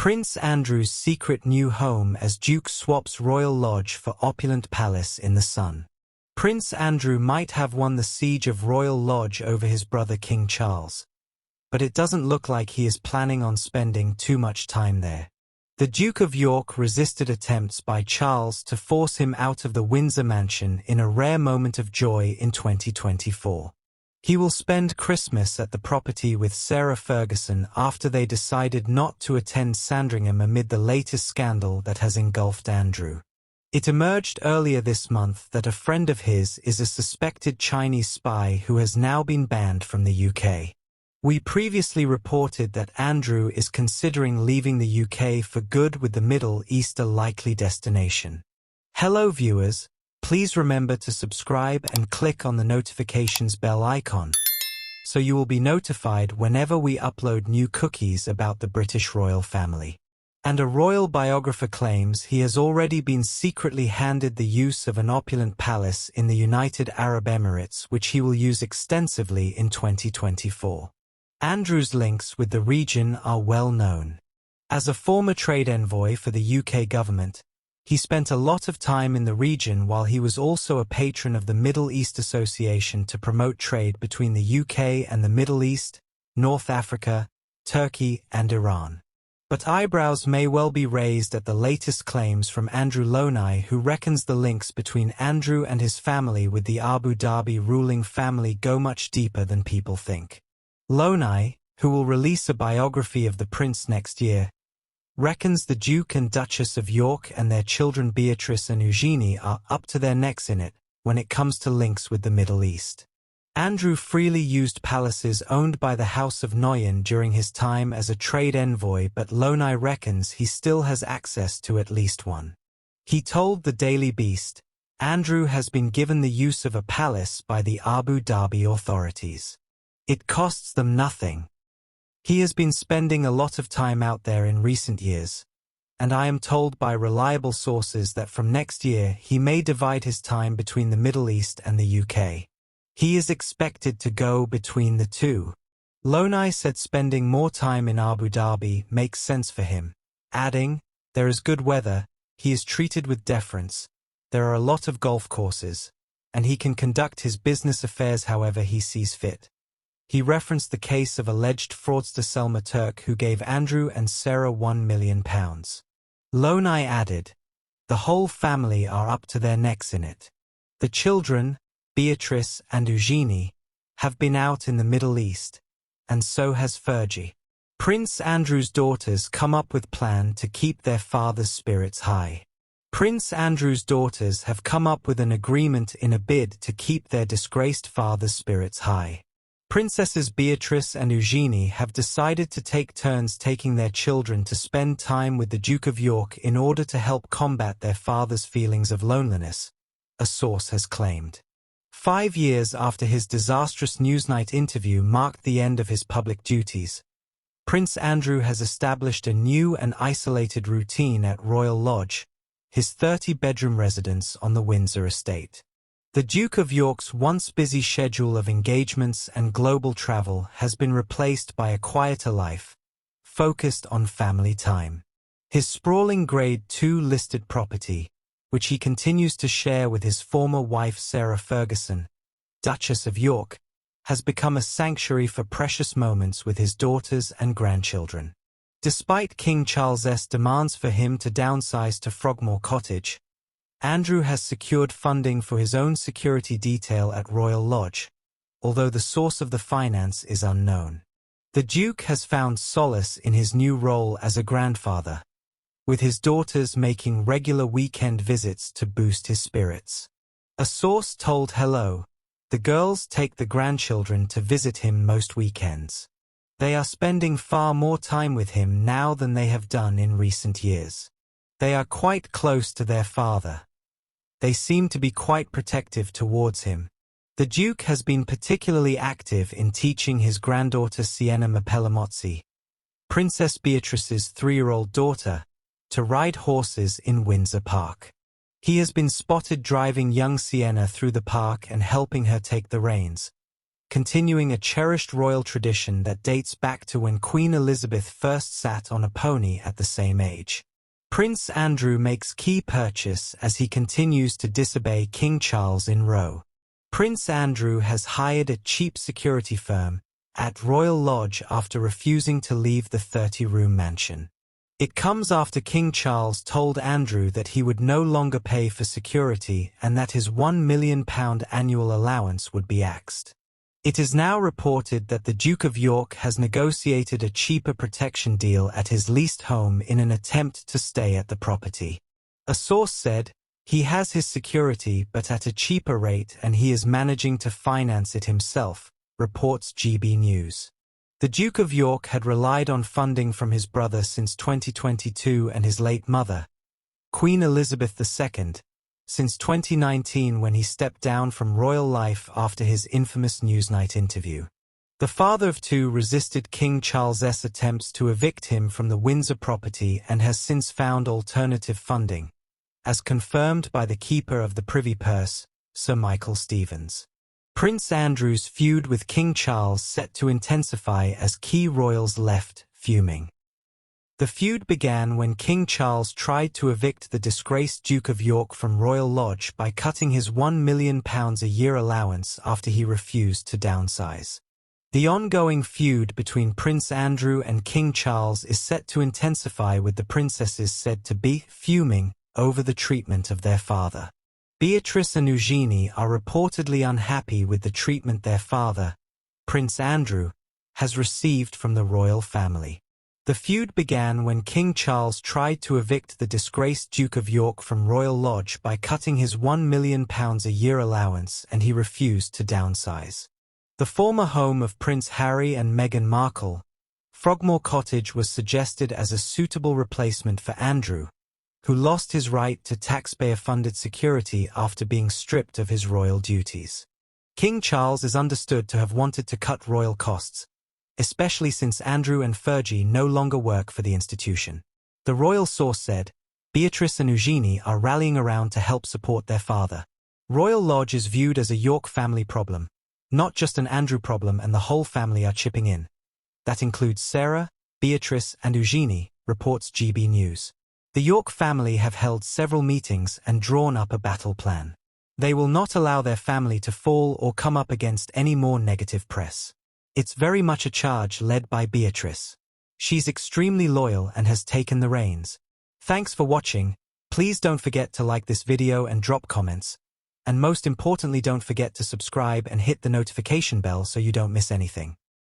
Prince Andrew's secret new home as Duke swaps royal lodge for opulent palace in the sun. Prince Andrew might have won the siege of Royal Lodge over his brother King Charles, but it doesn't look like he is planning on spending too much time there. The Duke of York resisted attempts by Charles to force him out of the Windsor mansion in a rare moment of joy in 2024. He will spend Christmas at the property with Sarah Ferguson after they decided not to attend Sandringham amid the latest scandal that has engulfed Andrew. It emerged earlier this month that a friend of his is a suspected Chinese spy who has now been banned from the UK. We previously reported that Andrew is considering leaving the UK for good, with the Middle East a likely destination. Hello viewers, please remember to subscribe and click on the notifications bell icon, so you will be notified whenever we upload new cookies about the British royal family. And a royal biographer claims he has already been secretly handed the use of an opulent palace in the United Arab Emirates, which he will use extensively in 2024. Andrew's links with the region are well known. As a former trade envoy for the UK government, he spent a lot of time in the region, while he was also a patron of the Middle East Association to promote trade between the UK and the Middle East, North Africa, Turkey and Iran. But eyebrows may well be raised at the latest claims from Andrew Lonai, who reckons the links between Andrew and his family with the Abu Dhabi ruling family go much deeper than people think. Lonai, who will release a biography of the prince next year, reckons the Duke and Duchess of York and their children Beatrice and Eugenie are up to their necks in it when it comes to links with the Middle East. Andrew freely used palaces owned by the House of Nguyen during his time as a trade envoy, but Lonai reckons he still has access to at least one. He told the Daily Beast, Andrew has been given the use of a palace by the Abu Dhabi authorities. It costs them nothing. He has been spending a lot of time out there in recent years, and I am told by reliable sources that from next year he may divide his time between the Middle East and the UK. He is expected to go between the two. Lonai said spending more time in Abu Dhabi makes sense for him, adding, there is good weather, he is treated with deference, there are a lot of golf courses, and he can conduct his business affairs however he sees fit. He referenced the case of alleged fraudster Selma Turk, who gave Andrew and Sarah £1 million. Lonai added, the whole family are up to their necks in it. The children, Beatrice and Eugenie, have been out in the Middle East, and so has Fergie. Prince Andrew's daughters come up with plan to keep their father's spirits high. Prince Andrew's daughters have come up with an agreement in a bid to keep their disgraced father's spirits high. Princesses Beatrice and Eugenie have decided to take turns taking their children to spend time with the Duke of York in order to help combat their father's feelings of loneliness, a source has claimed. 5 years after his disastrous Newsnight interview marked the end of his public duties, Prince Andrew has established a new and isolated routine at Royal Lodge, his 30-bedroom residence on the Windsor estate. The Duke of York's once busy schedule of engagements and global travel has been replaced by a quieter life, focused on family time. His sprawling Grade II listed property, which he continues to share with his former wife Sarah Ferguson, Duchess of York, has become a sanctuary for precious moments with his daughters and grandchildren. Despite King Charles's demands for him to downsize to Frogmore Cottage, Andrew has secured funding for his own security detail at Royal Lodge, although the source of the finance is unknown. The Duke has found solace in his new role as a grandfather, with his daughters making regular weekend visits to boost his spirits. A source told Hello, the girls take the grandchildren to visit him most weekends. They are spending far more time with him now than they have done in recent years. They are quite close to their father. They seem to be quite protective towards him. The Duke has been particularly active in teaching his granddaughter Sienna Mapelamozzi, Princess Beatrice's 3-year-old daughter, to ride horses in Windsor Park. He has been spotted driving young Sienna through the park and helping her take the reins, continuing a cherished royal tradition that dates back to when Queen Elizabeth first sat on a pony at the same age. Prince Andrew makes key purchase as he continues to disobey King Charles in Row. Prince Andrew has hired a cheap security firm at Royal Lodge after refusing to leave the 30-room mansion. It comes after King Charles told Andrew that he would no longer pay for security and that his £1 million annual allowance would be axed. It is now reported that the Duke of York has negotiated a cheaper protection deal at his leased home in an attempt to stay at the property. A source said, "He has his security but at a cheaper rate and he is managing to finance it himself," reports GB News. The Duke of York had relied on funding from his brother since 2022 and his late mother, Queen Elizabeth II, since 2019 when he stepped down from royal life after his infamous Newsnight interview. The father of two resisted King Charles's attempts to evict him from the Windsor property and has since found alternative funding, as confirmed by the Keeper of the Privy Purse, Sir Michael Stevens. Prince Andrew's feud with King Charles set to intensify as key royals left, fuming. The feud began when King Charles tried to evict the disgraced Duke of York from Royal Lodge by cutting his £1 million a year allowance after he refused to downsize. The ongoing feud between Prince Andrew and King Charles is set to intensify, with the princesses said to be fuming over the treatment of their father. Beatrice and Eugenie are reportedly unhappy with the treatment their father, Prince Andrew, has received from the royal family. The feud began when King Charles tried to evict the disgraced Duke of York from Royal Lodge by cutting his £1 million a year allowance and he refused to downsize. The former home of Prince Harry and Meghan Markle, Frogmore Cottage, was suggested as a suitable replacement for Andrew, who lost his right to taxpayer-funded security after being stripped of his royal duties. King Charles is understood to have wanted to cut royal costs, especially since Andrew and Fergie no longer work for the institution. The royal source said, "Beatrice and Eugenie are rallying around to help support their father. Royal Lodge is viewed as a York family problem, not just an Andrew problem, and the whole family are chipping in. That includes Sarah, Beatrice and Eugenie," reports GB News. The York family have held several meetings and drawn up a battle plan. They will not allow their family to fall or come up against any more negative press. It's very much a charge led by Beatrice. She's extremely loyal and has taken the reins. Thanks for watching. Please don't forget to like this video and drop comments. And most importantly, don't forget to subscribe and hit the notification bell so you don't miss anything.